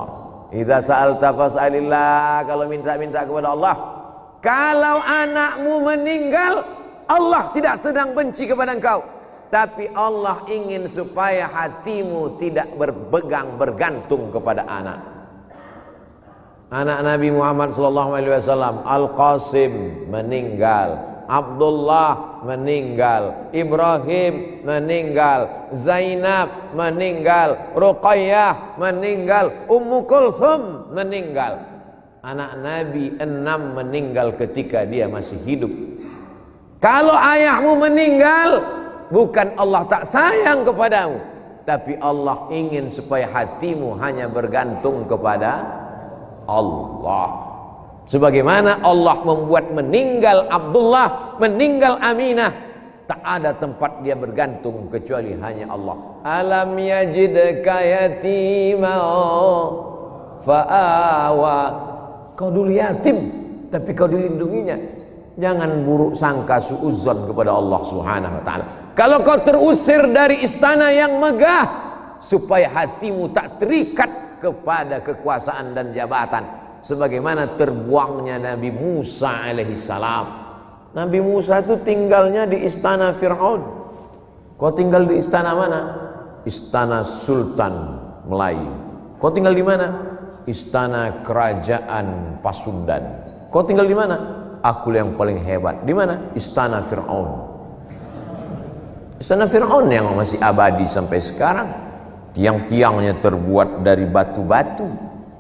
Allah. Idza sa'alta fas'alillah, kalau minta-minta kepada Allah. Kalau anakmu meninggal, Allah tidak sedang benci kepada engkau, tapi Allah ingin supaya hatimu tidak bergantung kepada anak. Anak Nabi Muhammad SAW, Al-Qasim meninggal, Abdullah meninggal, Ibrahim meninggal, Zainab meninggal, Ruqayyah meninggal, Ummu Kulsum meninggal. Anak Nabi 6 meninggal ketika dia masih hidup. Kalau ayahmu meninggal, bukan Allah tak sayang kepadamu, tapi Allah ingin supaya hatimu hanya bergantung kepada Allah. Sebagaimana Allah membuat meninggal Abdullah, meninggal Aminah, tak ada tempat dia bergantung kecuali hanya Allah. Alam yajidka yatima fa'awa. Kau dulu yatim, tapi kau dilindunginya. Jangan buruk sangka suudzon kepada Allah Subhanahu wa taala. Kalau kau terusir dari istana yang megah, supaya hatimu tak terikat kepada kekuasaan dan jabatan, sebagaimana terbuangnya Nabi Musa alaihissalam. Nabi Musa itu tinggalnya di istana Fir'aun. Kau tinggal di istana mana? Istana Sultan Melayu. Kau tinggal di mana? Istana Kerajaan Pasundan. Kau tinggal di mana? Aku yang paling hebat. Di mana? Istana Fir'aun. Istana Fir'aun yang masih abadi sampai sekarang. Tiang-tiangnya terbuat dari batu-batu.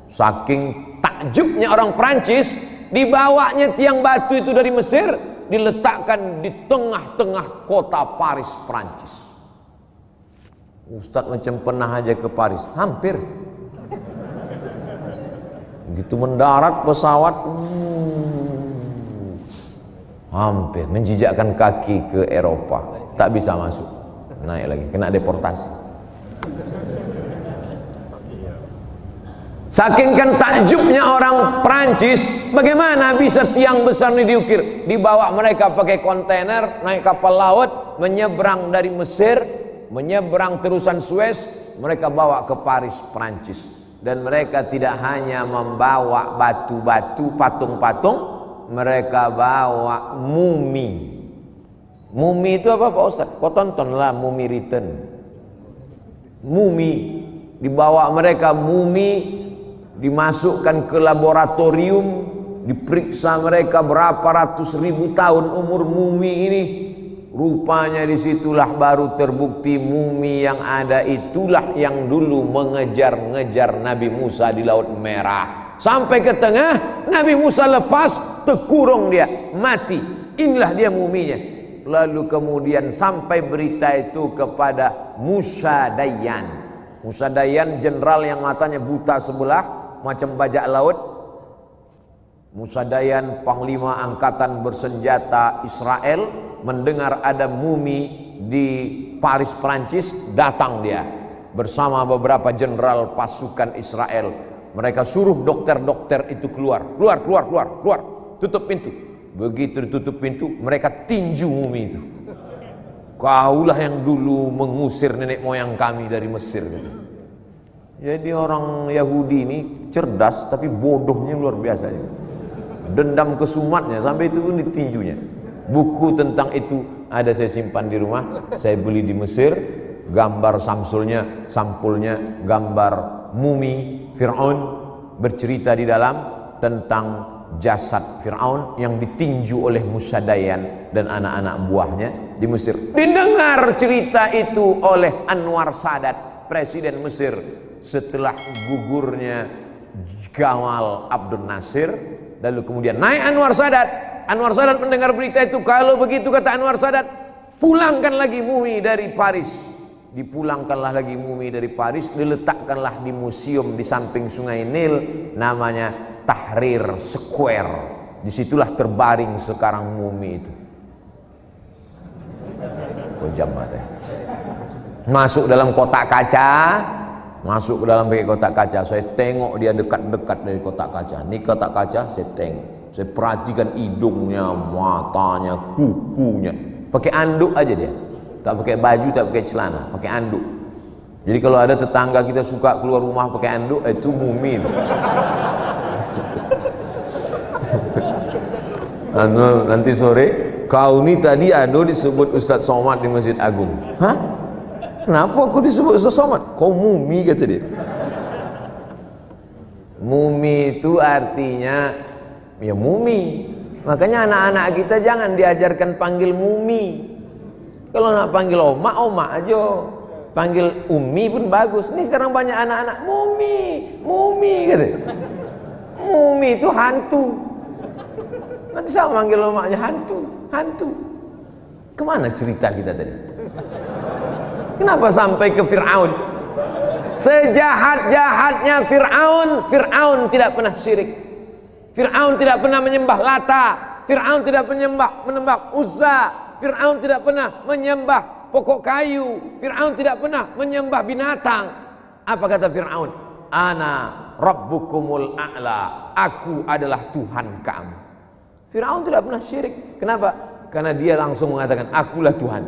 Saking takjubnya orang Perancis, dibawanya tiang batu itu dari Mesir, diletakkan di tengah-tengah kota Paris, Perancis. Ustadz macam pernah aja ke Paris, hampir. Begitu mendarat pesawat, hampir menjijakkan kaki ke Eropa, tak bisa masuk, naik lagi, kena deportasi. Saking kan takjubnya orang Perancis, bagaimana bisa tiang besar ini diukir? Dibawa mereka pakai kontainer, naik kapal laut, menyeberang dari Mesir, menyeberang terusan Suez, mereka bawa ke Paris, Perancis. Dan mereka tidak hanya membawa batu-batu, patung-patung, mereka bawa mumi. Mumi itu apa Pak Ustaz? Kau tontonlah Mumi Return. Mumi, dibawa mereka mumi, dimasukkan ke laboratorium, diperiksa mereka berapa ratus ribu tahun umur mumi ini. Rupanya disitulah baru terbukti mumi yang ada itulah yang dulu mengejar-ngejar Nabi Musa di Laut Merah. Sampai ke tengah, Nabi Musa lepas, terkurung dia, mati. Inilah dia muminya. Lalu kemudian sampai berita itu kepada Musa Dayan. Musa Dayan jenderal yang matanya buta sebelah, macam bajak laut. Musa Dayan panglima angkatan bersenjata Israel, mendengar ada mumi di Paris, Perancis, datang dia bersama beberapa jenderal pasukan Israel. Mereka suruh dokter-dokter itu keluar, tutup pintu. Begitu ditutup pintu, mereka tinju mumi itu. Kaulah yang dulu mengusir nenek moyang kami dari Mesir gitu. Jadi orang Yahudi ini cerdas tapi bodohnya luar biasa ya. Dendam kesumatnya sampai itu pun ditinjunya. Buku tentang itu ada saya simpan di rumah, saya beli di Mesir. Gambar sampulnya gambar mumi Fir'aun, bercerita di dalam tentang jasad Fir'aun yang ditinju oleh Musa Dayan dan anak-anak buahnya di Mesir. Didengar cerita itu oleh Anwar Sadat, presiden Mesir, setelah gugurnya Gamal Abdel Nasir. Lalu kemudian naik Anwar Sadat. Anwar Sadat mendengar berita itu. Kalau begitu kata Anwar Sadat, pulangkan lagi mumi dari Paris. Dipulangkanlah lagi mumi dari Paris, diletakkanlah di museum di samping Sungai Nil, namanya Tahrir Square. Disitulah terbaring sekarang mumi itu. Kejam mata. Masuk dalam kotak kaca. Masuk ke dalam pakai kotak kaca, saya tengok dia dekat-dekat dari kotak kaca. Ini kotak kaca, saya tengok, saya perhatikan hidungnya, matanya, kukunya. Pakai anduk aja dia, tak pakai baju, tak pakai celana, pakai anduk. Jadi kalau ada tetangga kita suka keluar rumah pakai anduk, itu mumi. Nanti sore, kau ini tadi ada disebut Ustadz Somad di Masjid Agung. Hah? Kenapa aku disebut Ustadz Somad? Kau mumi, kata dia. Mumi itu artinya ya mumi. Makanya anak-anak kita jangan diajarkan panggil mumi. Kalau nak panggil oma, oma aja. Panggil umi pun bagus. Ini sekarang banyak anak-anak mumi, mumi, kata. Mumi itu hantu. Nanti saya manggil omaknya hantu, hantu. Kemana cerita kita tadi? Kenapa sampai ke Fir'aun? Sejahat-jahatnya Fir'aun, Fir'aun tidak pernah syirik. Fir'aun tidak pernah menyembah Lata. Fir'aun tidak menyembah Uzza. Fir'aun tidak pernah menyembah pokok kayu. Fir'aun tidak pernah menyembah binatang. Apa kata Fir'aun? Ana rabbukumul a'la. Aku adalah Tuhan kamu. Fir'aun tidak pernah syirik. Kenapa? Karena dia langsung mengatakan, akulah Tuhan.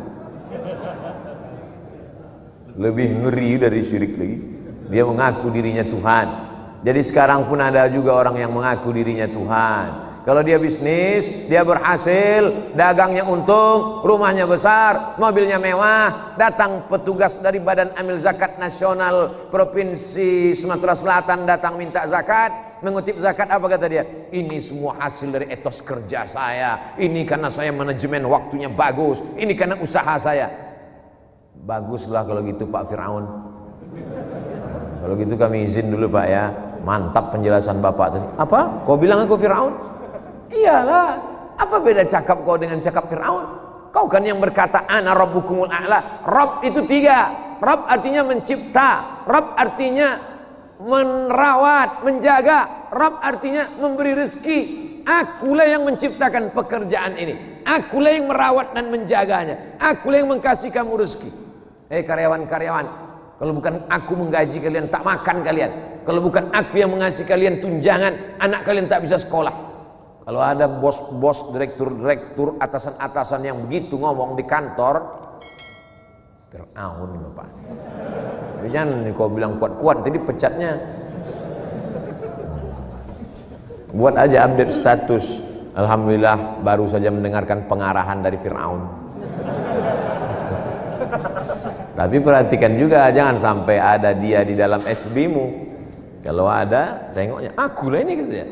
Lebih ngeri dari syirik lagi. Dia mengaku dirinya Tuhan. Jadi sekarang pun ada juga orang yang mengaku dirinya Tuhan. Kalau dia bisnis, dia berhasil, dagangnya untung, rumahnya besar, mobilnya mewah, datang petugas dari Badan Amil Zakat Nasional Provinsi Sumatera Selatan datang minta zakat, mengutip zakat, apa kata dia? Ini semua hasil dari etos kerja saya, ini karena saya manajemen waktunya bagus, ini karena usaha saya. Baguslah kalau gitu Pak Fir'aun. Kalau gitu kami izin dulu Pak ya. Mantap penjelasan Bapak tadi. Apa? Kau bilang aku Fir'aun? Iyalah. Apa beda cakap kau dengan cakap Fir'aun? Kau kan yang berkata ana rabbukumul a'la. Rabb itu 3. Rabb artinya mencipta. Rabb artinya merawat, menjaga. Rabb artinya memberi rezeki. Akulah yang menciptakan pekerjaan ini. Akulah yang merawat dan menjaganya. Akulah yang mengkasih kamu rezeki. Karyawan-karyawan, kalau bukan aku menggaji kalian, tak makan kalian. Kalau bukan aku yang mengasih kalian tunjangan, anak kalian tak bisa sekolah. Kalau ada bos-bos, direktur-direktur, atasan-atasan yang begitu ngomong di kantor, Fir'aun ini Bapak. Jangan kau bilang kuat-kuat, tadi pecatnya. Buat aja update status. Alhamdulillah baru saja mendengarkan pengarahan dari Fir'aun. Tapi perhatikan juga, jangan sampai ada dia di dalam FB-mu. Kalau ada, tengoknya, akulah ini gitu ya.